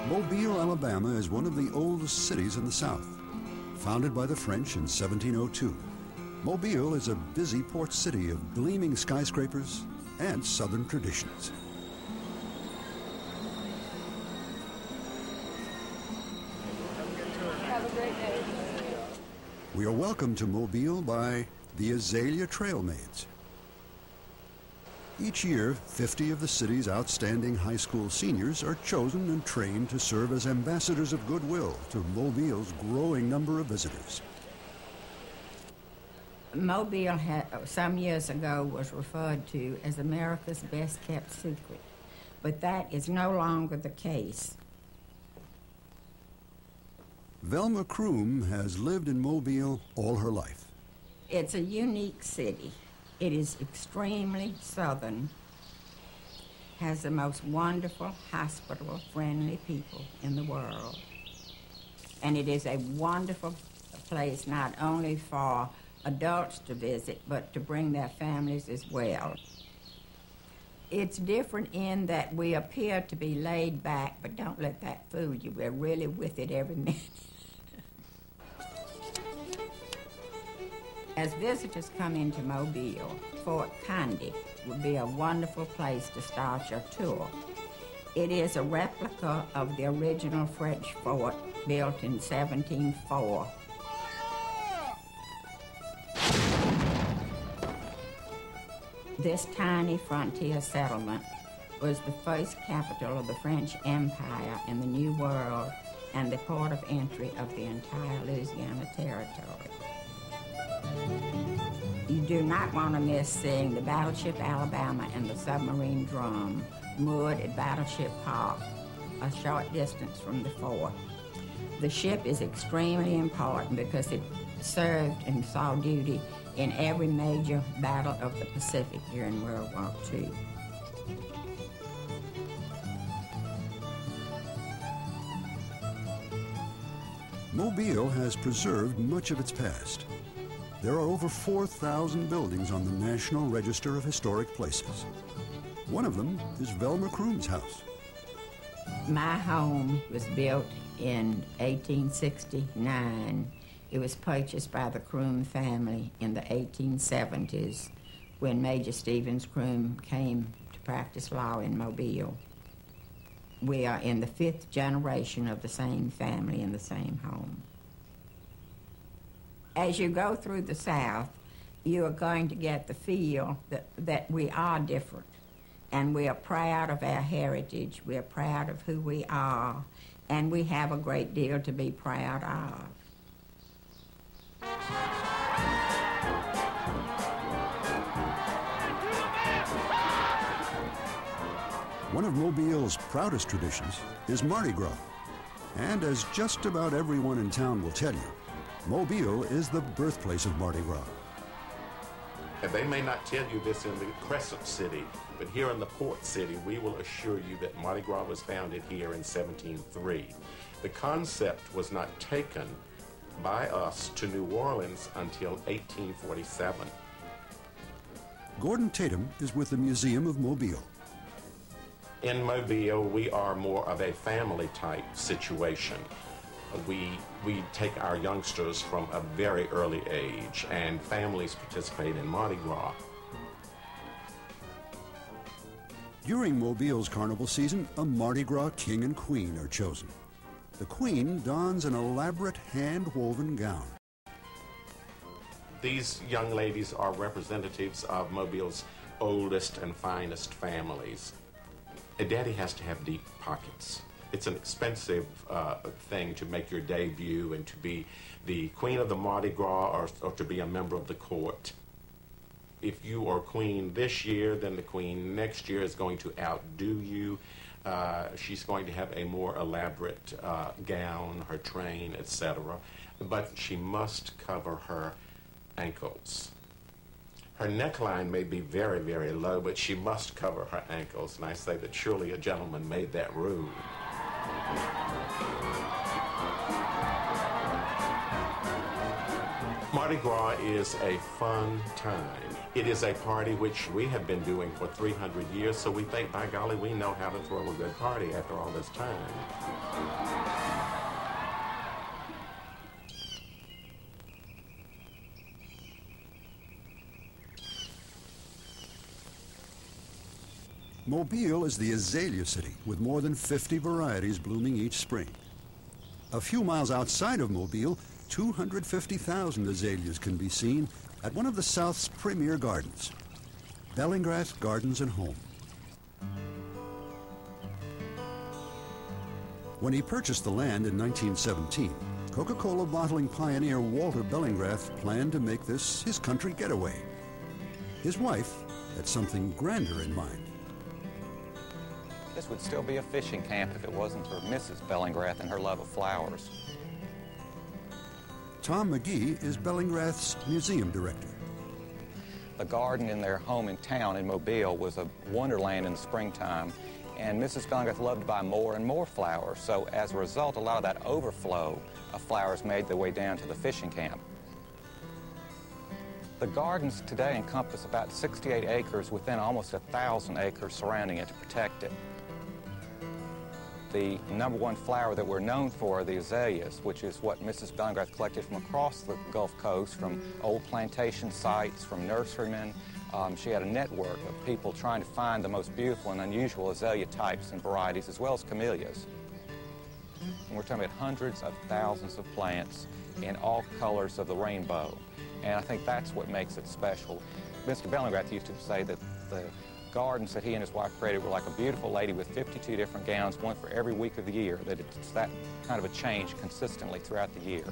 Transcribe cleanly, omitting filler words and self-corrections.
Mobile, Alabama is one of the oldest cities in the South. Founded by the French in 1702, Mobile is a busy port city of gleaming skyscrapers and Southern traditions. Have a great day. We are welcomed to Mobile by the Azalea Trail Maids. Each year, 50 of the city's outstanding high school seniors are chosen and trained to serve as ambassadors of goodwill to Mobile's growing number of visitors. Mobile, some years ago, was referred to as America's best-kept secret, but that is no longer the case. Velma Kroom has lived in Mobile all her life. It's a unique city. It is extremely southern, has the most wonderful, hospitable-friendly people in the world. And it is a wonderful place not only for adults to visit, but to bring their families as well. It's different in that we appear to be laid back, but don't let that fool you. We're really with it every minute. As visitors come into Mobile, Fort Condy would be a wonderful place to start your tour. It is a replica of the original French fort built in 1704. This tiny frontier settlement was the first capital of the French Empire in the New World and the port of entry of the entire Louisiana Territory. You do not want to miss seeing the Battleship Alabama and the Submarine Drum moored at Battleship Park, a short distance from the fort. The ship is extremely important because it served and saw duty in every major battle of the Pacific during World War II. Mobile has preserved much of its past. There are over 4,000 buildings on the National Register of Historic Places. One of them is Velma Kroom's house. My home was built in 1869. It was purchased by the Kroom family in the 1870s when Major Stevens Kroom came to practice law in Mobile. We are in the 5th generation of the same family in the same home. As you go through the South, you are going to get the feel that we are different, and we are proud of our heritage, we are proud of who we are, and we have a great deal to be proud of. One of Mobile's proudest traditions is Mardi Gras. And as just about everyone in town will tell you, Mobile is the birthplace of Mardi Gras. And they may not tell you this in the Crescent City, but here in the Port City, we will assure you that Mardi Gras was founded here in 1703. The concept was not taken by us to New Orleans until 1847. Gordon Tatum is with the Museum of Mobile. In Mobile, we are more of a family-type situation. We take our youngsters from a very early age, and families participate in Mardi Gras. During Mobile's carnival season, a Mardi Gras king and queen are chosen. The queen dons an elaborate hand-woven gown. These young ladies are representatives of Mobile's oldest and finest families. A daddy has to have deep pockets. It's an expensive thing to make your debut and to be the queen of the Mardi Gras or to be a member of the court. If you are queen this year, then the queen next year is going to outdo you. She's going to have a more elaborate gown, her train, etc. But she must cover her ankles. Her neckline may be very, very low, but she must cover her ankles. And I say that surely a gentleman made that rule. Mardi Gras is a fun time. It is a party which we have been doing for 300 years, so we think, by golly, we know how to throw a good party after all this time. Mobile is the azalea city with more than 50 varieties blooming each spring. A few miles outside of Mobile, 250,000 azaleas can be seen at one of the South's premier gardens, Bellingrath Gardens and Home. When he purchased the land in 1917, Coca-Cola bottling pioneer Walter Bellingrath planned to make this his country getaway. His wife had something grander in mind. This would still be a fishing camp if it wasn't for Mrs. Bellingrath and her love of flowers. Tom McGee is Bellingrath's museum director. The garden in their home in town in Mobile was a wonderland in the springtime, and Mrs. Bellingrath loved to buy more and more flowers, so as a result, a lot of that overflow of flowers made their way down to the fishing camp. The gardens today encompass about 68 acres within almost 1,000 acres surrounding it to protect it. The number one flower that we're known for are the azaleas, which is what Mrs. Bellingrath collected from across the Gulf Coast, from old plantation sites, from nurserymen. She had a network of people trying to find the most beautiful and unusual azalea types and varieties, as well as camellias. And we're talking about hundreds of thousands of plants in all colors of the rainbow. And I think that's what makes it special. Mr. Bellingrath used to say that the gardens that he and his wife created were like a beautiful lady with 52 different gowns, one for every week of the year, that it's that kind of a change consistently throughout the year.